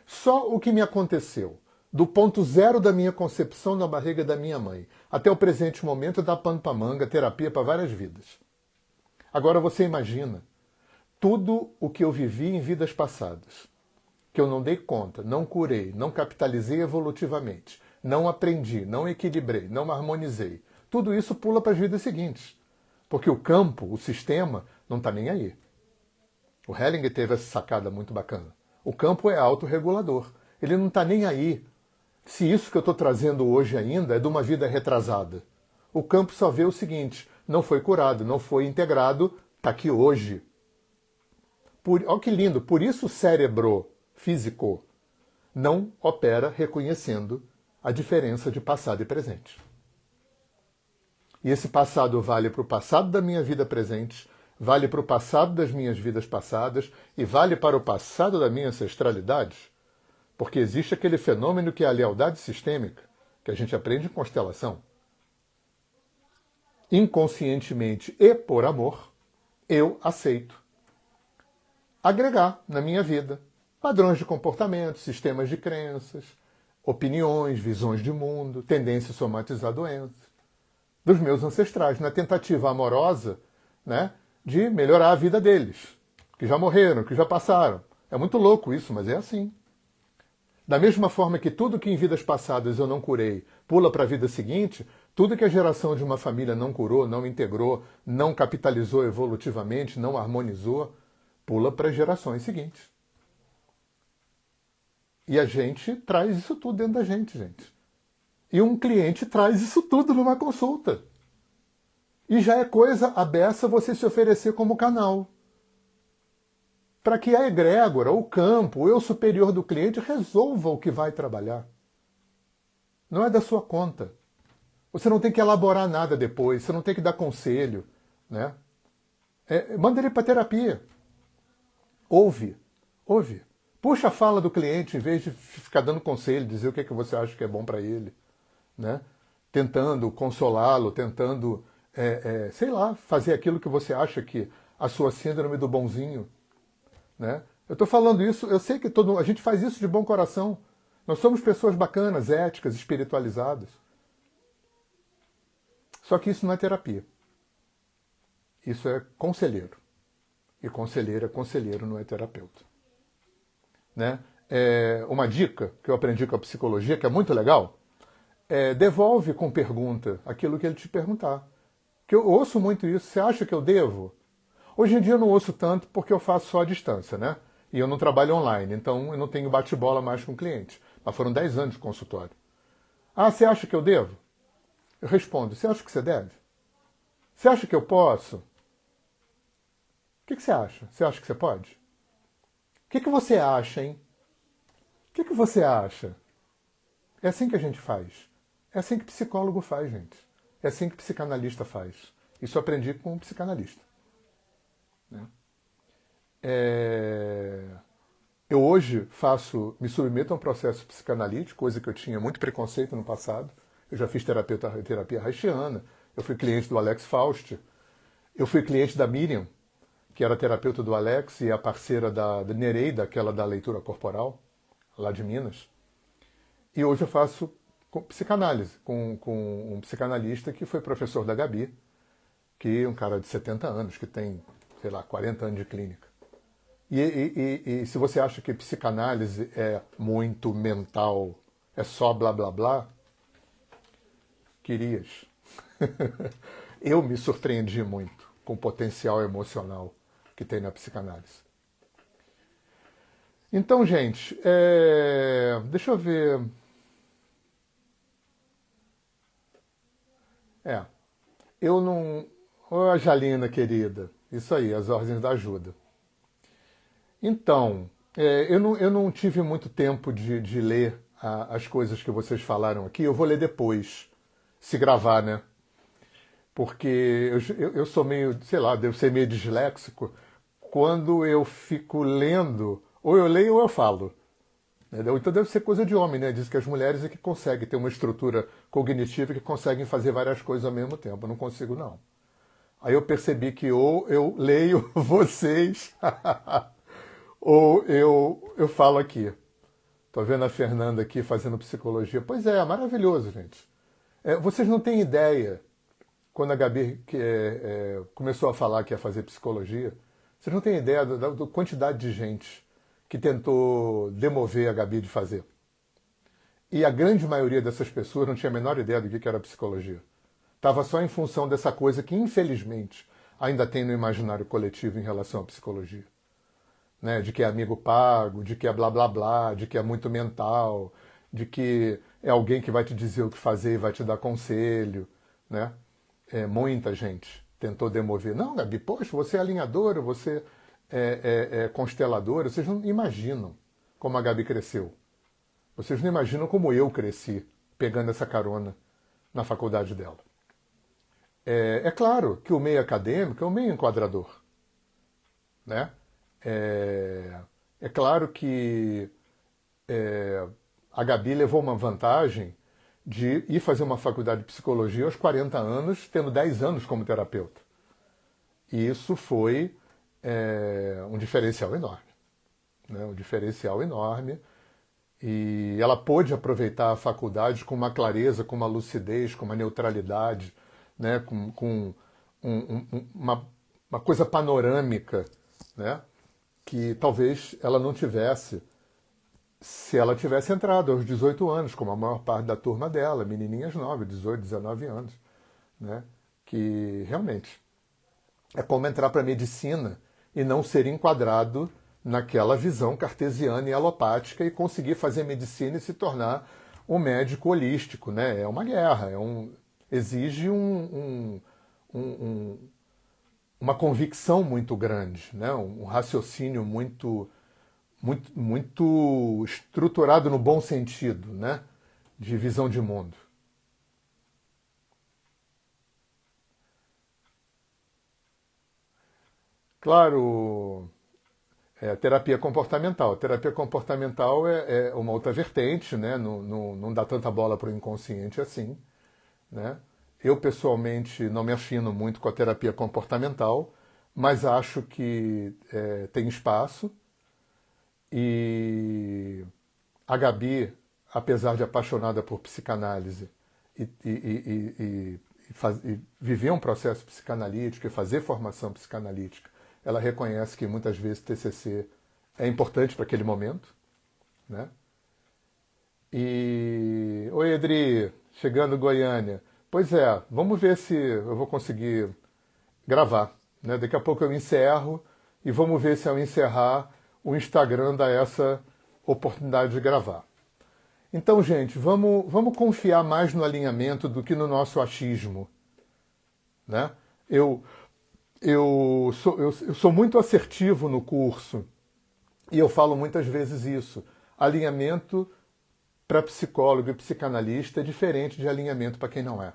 Só o que me aconteceu do ponto zero da minha concepção na barriga da minha mãe até o presente momento dá pano para manga, terapia para várias vidas. Agora você imagina tudo o que eu vivi em vidas passadas, que eu não dei conta, não curei, não capitalizei evolutivamente, não aprendi, não equilibrei, não harmonizei. Tudo isso pula para as vidas seguintes. Porque o campo, o sistema, não está nem aí. O Hellinger teve essa sacada muito bacana. O campo é autorregulador. Ele não está nem aí se isso que eu estou trazendo hoje ainda é de uma vida retrasada. O campo só vê o seguinte: não foi curado, não foi integrado, está aqui hoje. Olha que lindo, por isso o cérebro físico não opera reconhecendo a diferença de passado e presente. E esse passado vale para o passado da minha vida presente, vale para o passado das minhas vidas passadas e vale para o passado da minha ancestralidade. Porque existe aquele fenômeno que é a lealdade sistêmica, que a gente aprende em constelação. Inconscientemente e por amor, eu aceito agregar na minha vida padrões de comportamento, sistemas de crenças, opiniões, visões de mundo, tendência a somatizar doenças dos meus ancestrais, na tentativa amorosa, né, de melhorar a vida deles, que já morreram, que já passaram. É muito louco isso, mas é assim. Da mesma forma que tudo que em vidas passadas eu não curei pula para a vida seguinte, tudo que a geração de uma família não curou, não integrou, não capitalizou evolutivamente, não harmonizou, pula para as gerações seguintes. E a gente traz isso tudo dentro da gente. E um cliente traz isso tudo numa consulta. E já é coisa à beça você se oferecer como canal. Para que a egrégora, o campo, o eu superior do cliente resolva o que vai trabalhar. Não é da sua conta. Você não tem que elaborar nada depois, você não tem que dar conselho, né? Manda ele para terapia. Ouve. Puxa a fala do cliente em vez de ficar dando conselho, dizer o que você acha que é bom para ele, né? Tentando consolá-lo, tentando, sei lá, fazer aquilo que você acha que a sua síndrome do bonzinho, né? Eu estou falando isso, eu sei que a gente faz isso de bom coração. Nós somos pessoas bacanas, éticas, espiritualizadas. Só que isso não é terapia. Isso é conselheiro. E conselheiro é conselheiro, não é terapeuta. Né? Uma dica que eu aprendi com a psicologia, que é muito legal, devolve com pergunta aquilo que ele te perguntar. Que eu ouço muito isso. Você acha que eu devo? Hoje em dia eu não ouço tanto porque eu faço só à distância, né? E eu não trabalho online, então eu não tenho bate-bola mais com o cliente. Mas foram 10 anos de consultório. Ah, você acha que eu devo? Eu respondo, você acha que você deve? Você acha que eu posso? O que você acha? Você acha que você pode? O que você acha, hein? O que você acha? É assim que a gente faz. É assim que psicólogo faz, gente. É assim que psicanalista faz. Isso eu aprendi com um psicanalista. Né? Eu hoje me submeto a um processo psicanalítico, coisa que eu tinha muito preconceito no passado. Eu já fiz terapia haitiana, eu fui cliente do Alex Faust, eu fui cliente da Miriam, que era terapeuta do Alex e a parceira da Nereida, aquela da leitura corporal, lá de Minas. E hoje eu faço psicanálise com um psicanalista que foi professor da Gabi, que é um cara de 70 anos, que tem, sei lá, 40 anos de clínica. E se você acha que psicanálise é muito mental, é só blá blá blá, querias. Eu me surpreendi muito com o potencial emocional que tem na psicanálise. Então, gente, deixa eu ver. Eu não. Ô, Jalina, querida. Isso aí, as ordens da ajuda. Então, eu não tive muito tempo de ler as coisas que vocês falaram aqui. Eu vou ler depois, se gravar, né? Porque eu sou meio, sei lá, devo ser meio disléxico. Quando eu fico lendo, ou eu leio ou eu falo. Entendeu? Então deve ser coisa de homem, né? Diz que as mulheres é que conseguem ter uma estrutura cognitiva que conseguem fazer várias coisas ao mesmo tempo. Eu não consigo, não. Aí eu percebi que ou eu leio vocês, ou eu falo aqui. Tô vendo a Fernanda aqui fazendo psicologia. Pois é, maravilhoso, gente. Vocês não têm ideia, quando a Gabi começou a falar que ia fazer psicologia, vocês não têm ideia da quantidade de gente que tentou demover a Gabi de fazer. E a grande maioria dessas pessoas não tinha a menor ideia do que era psicologia. Estava só em função dessa coisa que, infelizmente, ainda tem no imaginário coletivo em relação à psicologia. Né? De que é amigo pago, de que é blá blá blá, de que é muito mental, de que é alguém que vai te dizer o que fazer e vai te dar conselho. Né? Muita gente tentou demover. Não, Gabi, poxa, você é alinhadora, você é consteladora. Vocês não imaginam como a Gabi cresceu. Vocês não imaginam como eu cresci pegando essa carona na faculdade dela. É claro que o meio acadêmico é um meio enquadrador. Né? É claro que a Gabi levou uma vantagem de ir fazer uma faculdade de psicologia aos 40 anos, tendo 10 anos como terapeuta. E isso foi um diferencial enorme. Né? Um diferencial enorme. E ela pôde aproveitar a faculdade com uma clareza, com uma lucidez, com uma neutralidade, né? com uma coisa panorâmica, né? Que talvez ela não tivesse se ela tivesse entrado aos 18 anos, como a maior parte da turma dela, menininhas novas, 18, 19 anos. Né? Que realmente é como entrar para a medicina e não ser enquadrado naquela visão cartesiana e alopática e conseguir fazer medicina e se tornar um médico holístico. Né? É uma guerra, exige uma convicção muito grande, né? Um raciocínio muito estruturado no bom sentido, né? De visão de mundo. Claro, terapia comportamental. Terapia comportamental é uma outra vertente, né? Não dá tanta bola para o inconsciente assim. Né? Eu, pessoalmente, não me afino muito com a terapia comportamental, mas acho que tem espaço. E a Gabi, apesar de apaixonada por psicanálise e viver um processo psicanalítico e fazer formação psicanalítica, ela reconhece que muitas vezes TCC é importante para aquele momento. Né? Oi, Edri, chegando em Goiânia. Pois é, vamos ver se eu vou conseguir gravar. Né? Daqui a pouco eu encerro e vamos ver se ao encerrar o Instagram dá essa oportunidade de gravar. Então, gente, vamos confiar mais no alinhamento do que no nosso achismo. Né? Eu sou muito assertivo no curso e eu falo muitas vezes isso. Alinhamento para psicólogo e psicanalista é diferente de alinhamento para quem não é.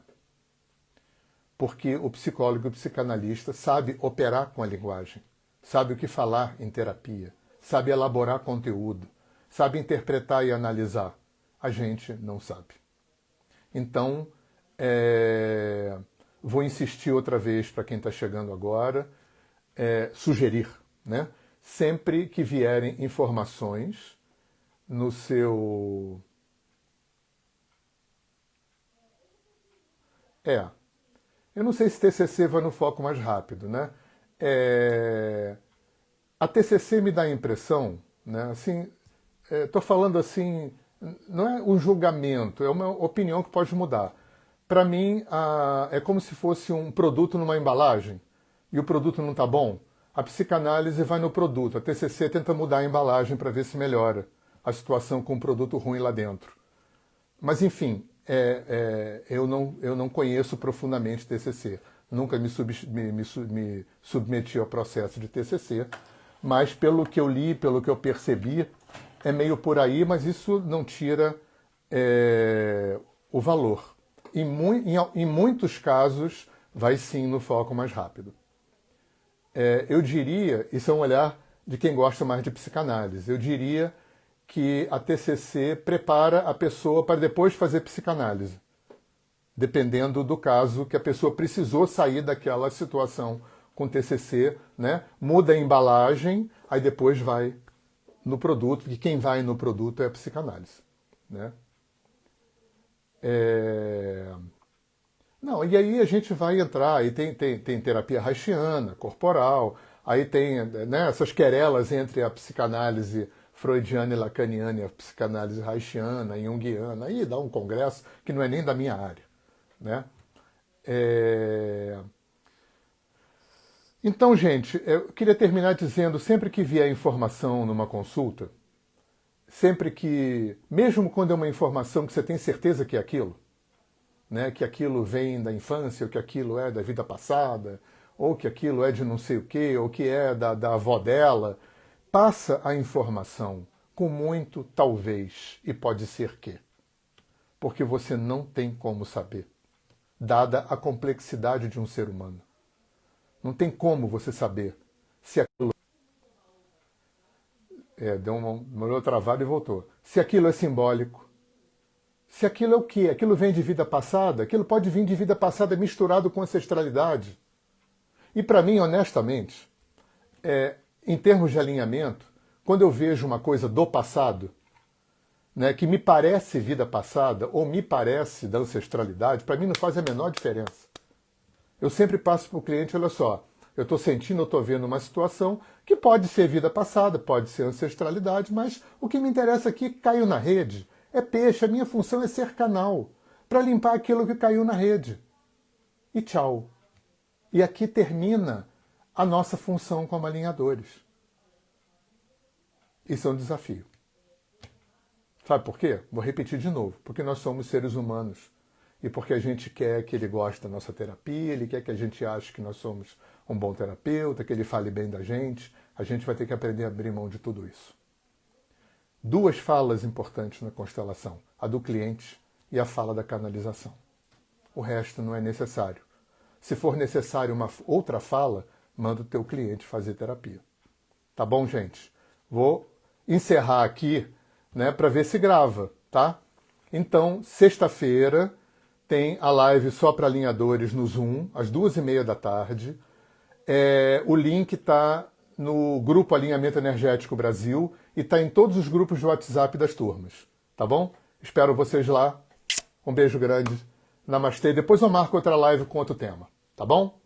Porque o psicólogo e o psicanalista sabe operar com a linguagem, sabe o que falar em terapia, sabe elaborar conteúdo, sabe interpretar e analisar. A gente não sabe. Então, vou insistir outra vez para quem está chegando agora, sugerir, né? Sempre que vierem informações no seu... Eu não sei se TCC vai no foco mais rápido, né? A TCC me dá a impressão, né? Assim, estou falando assim, não é um julgamento, é uma opinião que pode mudar. para mim, é como se fosse um produto numa embalagem e o produto não está bom. A psicanálise vai no produto, a TCC tenta mudar a embalagem para ver se melhora a situação com um produto ruim lá dentro. Mas, enfim, eu não conheço profundamente TCC. Nunca me submeti ao processo de TCC, mas pelo que eu li, pelo que eu percebi, é meio por aí, mas isso não tira o valor. Em muitos casos, vai sim no foco mais rápido. Eu diria, isso é um olhar de quem gosta mais de psicanálise, eu diria que a TCC prepara a pessoa para depois fazer psicanálise, dependendo do caso que a pessoa precisou sair daquela situação com TCC, né? Muda a embalagem, aí depois vai no produto, porque quem vai no produto é a psicanálise, né? Não, e aí a gente vai entrar, aí tem terapia haitiana, corporal, aí tem, né, essas querelas entre a psicanálise freudiana e lacaniana e a psicanálise haitiana, junguiana, aí dá um congresso que não é nem da minha área, né? Então, gente, eu queria terminar dizendo, sempre que vier informação numa consulta, sempre que, mesmo quando é uma informação que você tem certeza que é aquilo, né, que aquilo vem da infância, ou que aquilo é da vida passada, ou que aquilo é de não sei o quê, ou que é da avó dela, passa a informação com muito talvez e pode ser que. Porque você não tem como saber, dada a complexidade de um ser humano. Não tem como você saber se aquilo... deu uma travada e voltou. Se aquilo é simbólico, se aquilo é o quê? Aquilo vem de vida passada? Aquilo pode vir de vida passada misturado com ancestralidade. E para mim, honestamente, em termos de alinhamento, quando eu vejo uma coisa do passado, né, que me parece vida passada ou me parece da ancestralidade, para mim não faz a menor diferença. Eu sempre passo para o cliente, olha só, eu estou sentindo, eu estou vendo uma situação que pode ser vida passada, pode ser ancestralidade, mas o que me interessa aqui caiu na rede. É peixe, a minha função é ser canal, para limpar aquilo que caiu na rede. E tchau. E aqui termina a nossa função como alinhadores. Isso é um desafio. Sabe por quê? Vou repetir de novo. Porque nós somos seres humanos. E porque a gente quer que ele goste da nossa terapia, ele quer que a gente ache que nós somos um bom terapeuta, que ele fale bem da gente. A gente vai ter que aprender a abrir mão de tudo isso. Duas falas importantes na constelação, a do cliente e a fala da canalização. O resto não é necessário. Se for necessário uma outra fala, manda o teu cliente fazer terapia. Tá bom, gente? Vou encerrar aqui, né, para ver se grava, tá? Então, sexta-feira tem a live só para alinhadores no Zoom, às 2h30 da tarde. O link está no grupo Alinhamento Energético Brasil e está em todos os grupos de WhatsApp das turmas, tá bom? Espero vocês lá. Um beijo grande. Namastê. Depois eu marco outra live com outro tema, tá bom?